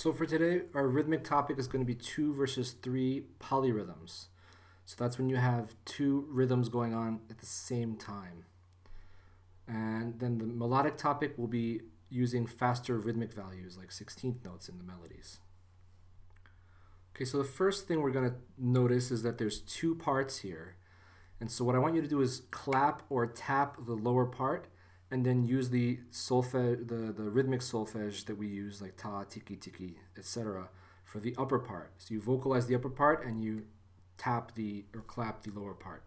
So for today, our rhythmic topic is going to be 2 versus 3 polyrhythms. So that's when you have 2 rhythms going on at the same time. And then the melodic topic will be using faster rhythmic values like 16th notes in the melodies. Okay, so the first thing we're going to notice is that there's 2 parts here. And so what I want you to do is clap or tap the lower part and then use the solfege, the rhythmic solfege that we use, like ta, tiki, tiki, etc., for the upper part. So you vocalize the upper part and you tap or clap the lower part.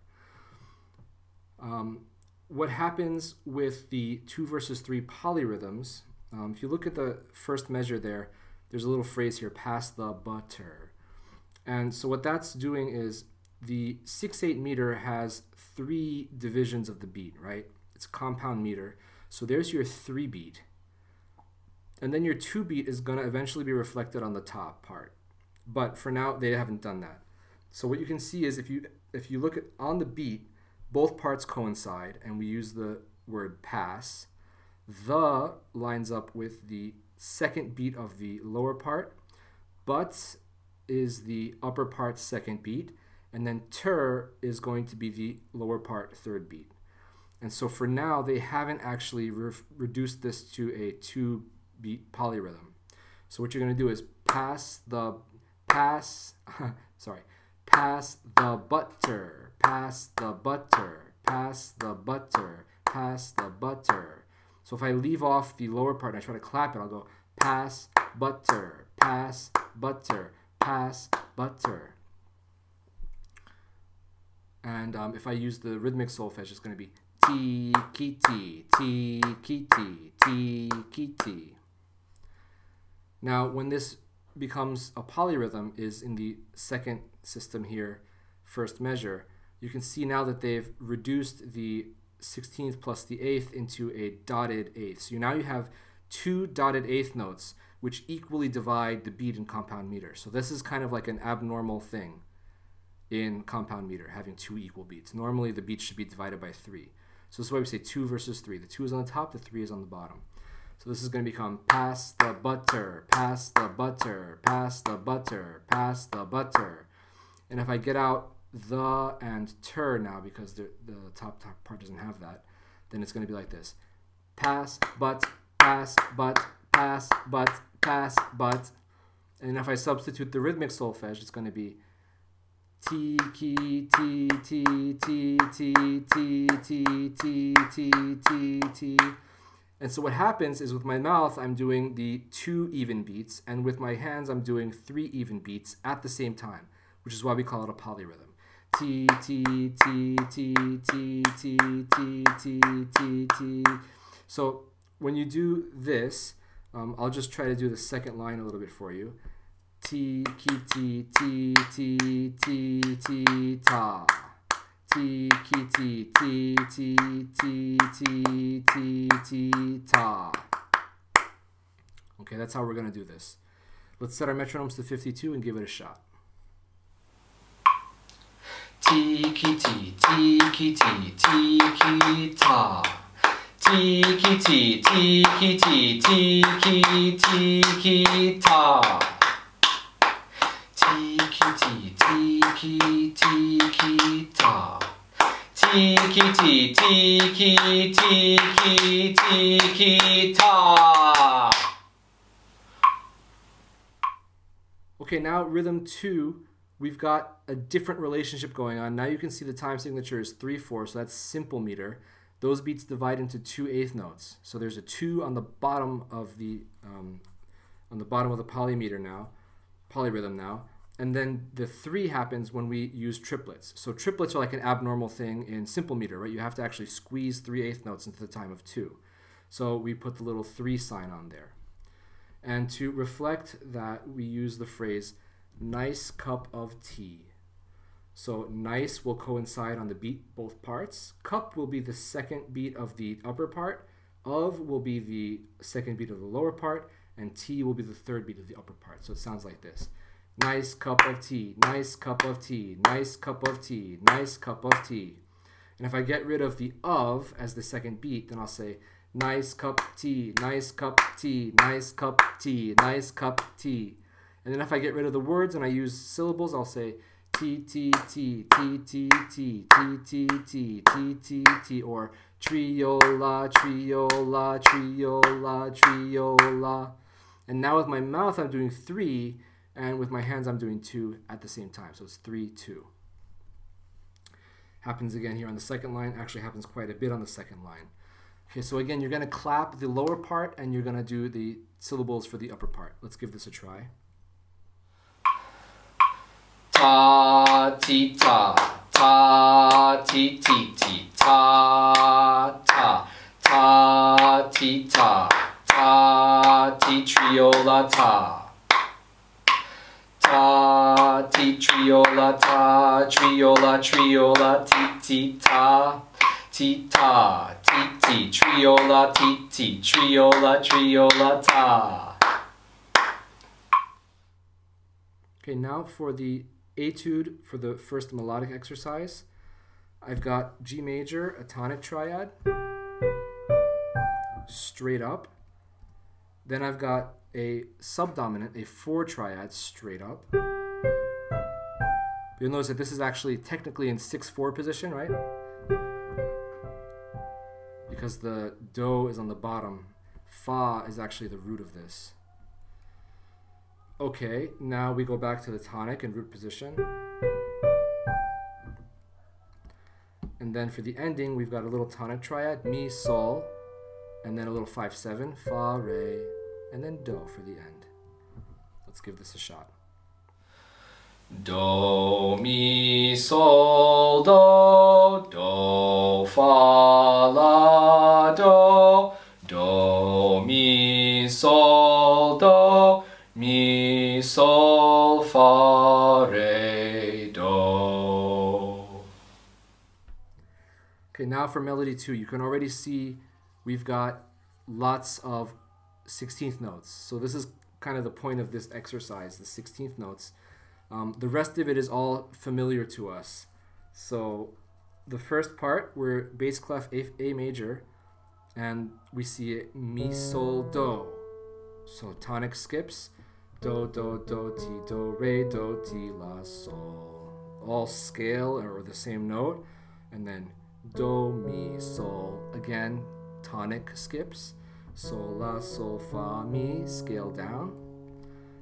What happens with the 2 versus 3 polyrhythms, if you look at the first measure there, there's a little phrase here, pass the butter. And so what that's doing is the 6/8 meter has 3 divisions of the beat, right? It's a compound meter. So there's your 3 beat. And then your 2 beat is going to eventually be reflected on the top part. But for now, they haven't done that. So what you can see is if you look at on the beat, both parts coincide, and we use the word pass. The lines up with the second beat of the lower part. But is the upper part's second beat. And then ter is going to be the lower part third beat. And so for now, they haven't actually reduced this to a 2-beat polyrhythm. So what you're going to do is pass the butter, pass the butter, pass the butter, pass the butter. So if I leave off the lower part and I try to clap it, I'll go pass, butter, pass, butter, pass, butter. And if I use the rhythmic solfege, it's going to be ti, ki, ti, ti, ki, ti, ti, ki, ti. Now, when this becomes a polyrhythm is in the second system here, first measure, you can see now that they've reduced the 16th plus the 8th into a dotted 8th. So now you have 2 dotted 8th notes, which equally divide the beat in compound meter. So this is kind of like an abnormal thing in compound meter, having 2 equal beats. Normally the beats should be divided by 3. So this is why we say 2 versus 3. The 2 is on the top, the 3 is on the bottom. So this is going to become pass the butter, pass the butter, pass the butter, pass the butter. And if I get out the and ter now, because the top part doesn't have that, then it's going to be like this. Pass, but, pass, but, pass, but, pass, but. And if I substitute the rhythmic solfege, it's going to be T, ki, T, T, T, T, T, T, T, T, T, T. And so what happens is with my mouth, I'm doing the 2 even beats, and with my hands, I'm doing 3 even beats at the same time, which is why we call it a polyrhythm. T, T, T, T, T, T, T, T, T, T. So when you do this, I'll just try to do the second line a little bit for you. T, ki, ti, ti, ti, ti, ti, ta. Ti, ki, ti, ti, ti, ti, ti, ti, ti, ta. Okay, that's how we're going to do this. Let's set our metronomes to 52 and give it a shot. Ti, ki, ti, ti, ki, ti, ti, ki, ta. Ti, ki, ti, ti, ki, ti, ti, ki, ti, ki, ta. Ti, ki, ti, ti, ki, ti, ki, ta. Ti, ki, ti, ti, ki, ti, ki, ti, ki, ta. Okay, now rhythm 2, we've got a different relationship going on. Now you can see the time signature is 3/4, so that's simple meter. Those beats divide into 2 eighth notes. So there's a 2 on the bottom of the polyrhythm now. And then the 3 happens when we use triplets. So triplets are like an abnormal thing in simple meter, right? You have to actually squeeze 3 eighth notes into the time of 2. So we put the little 3 sign on there. And to reflect that, we use the phrase, nice cup of tea. So nice will coincide on the beat, both parts. Cup will be the second beat of the upper part. Of will be the second beat of the lower part. And tea will be the third beat of the upper part. So it sounds like this. Nice cup of tea, nice cup of tea, nice cup of tea, nice cup of tea. And if I get rid of the of as the second beat, then I'll say nice cup tea, nice cup tea, nice cup tea, nice cup tea. And then if I get rid of the words and I use syllables, I'll say T, T, T, T, T, T, T, T, T, T, T, T, or triola, triola, triola, triola. And now with my mouth, I'm doing 3, and with my hands, I'm doing 2 at the same time. So it's 3, 2. Happens again here on the second line. Actually happens quite a bit on the second line. Okay, so again, you're going to clap the lower part, and you're going to do the syllables for the upper part. Let's give this a try. Ta, ti, ta, ta, ti, ti, ti, ta, ta, ta, ti, ta, ta, ti, triola, ta, ta, ti, triola, ta, triola, triola, ti, ti, ta, ti, ta, ti, ti, triola, ti, ti, triola, triola, ta. Okay, now for the etude for the first melodic exercise, I've got G major, a tonic triad, straight up. Then I've got a subdominant, a 4 triad, straight up. You'll notice that this is actually technically in 6/4 position, right? Because the do is on the bottom. Fa is actually the root of this. Okay, now we go back to the tonic and root position. And then for the ending, we've got a little tonic triad, mi, sol, and then a little 5/7, fa, re, and then do for the end. Let's give this a shot. Do, mi, sol, do, fa, la, do, mi, sol, do, mi, sol, fa, re, do. Okay, now for melody 2, you can already see we've got lots of 16th notes. So this is kind of the point of this exercise, the 16th notes. The rest of it is all familiar to us. So the first part, we're bass clef A major, and we see it mi, sol, do. So tonic skips, do, do, do, ti, do, re, do, ti, la, sol. All scale or the same note. And then do, mi, sol. Again, tonic skips. Sol, la, sol, fa, mi, scale down.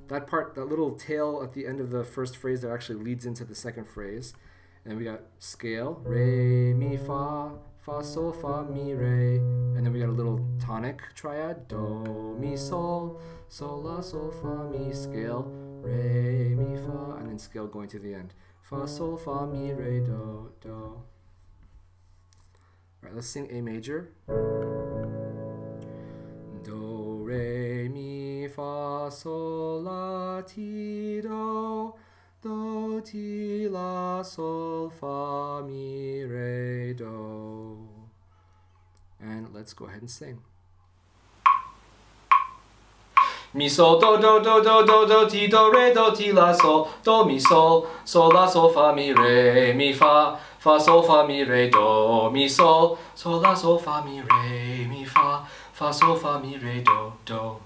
That part, that little tail at the end of the first phrase there actually leads into the second phrase. And we got scale, re, mi, fa, fa, sol, fa, mi, re. And then we got a little tonic triad, do, mi, sol, sol, la, sol, fa, mi, scale, re, mi, fa, and then scale going to the end. Fa, sol, fa, mi, re, do, do. All right, let's sing A major. Do, re, mi, fa, sol, la, ti, do, ti, la, sol, fa, mi, re, do. And let's go ahead and sing. Mi, sol, do, ti, do, re, do, ti, la, sol, do, mi, sol, la, sol, fa, mi, re, mi, fa, sol, fa, mi, re, do, mi, sol, la, sol, fa, mi, re, mi, fa, sol, fa, mi, re, do, do.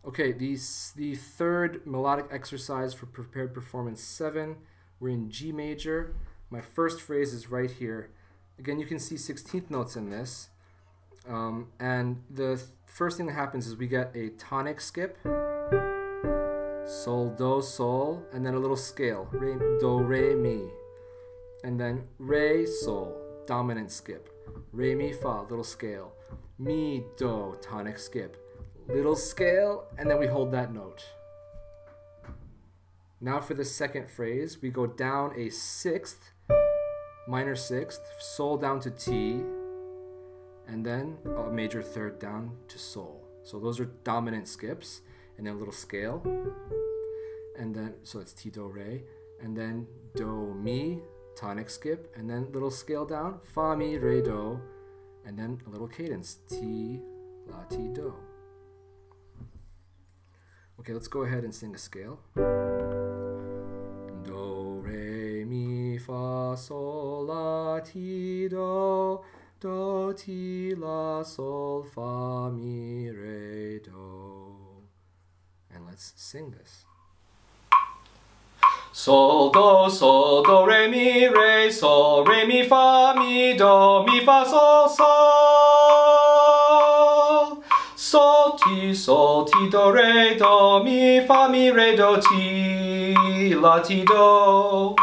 Okay, the third melodic exercise for prepared performance 7, we're in G major. My first phrase is right here. Again, you can see 16th notes in this. And the first thing that happens is we get a tonic skip, sol, do, sol, and then a little scale, re, do, re, mi. And then re, sol, dominant skip, re, mi, fa, little scale, mi, do, tonic skip, little scale, and then we hold that note. Now for the second phrase, we go down a 6th, minor 6th, sol down to T, and then a major 3rd down to sol. So those are dominant skips, and then a little scale, and then, so it's Ti, Do, Re, and then Do, Mi, tonic skip, and then little scale down, Fa, Mi, Re, Do, and then a little cadence, Ti, La, Ti, Do. Okay, let's go ahead and sing a scale. Do, Re, Mi, Fa, Sol, La, Ti, Do. do, ti, la, sol, fa, mi, re, do. And let's sing this. Sol, do, re, mi, fa, mi, do, mi, fa, sol, sol. Sol, ti, do, re, do, mi, fa, mi, re, do, ti, la, ti, do.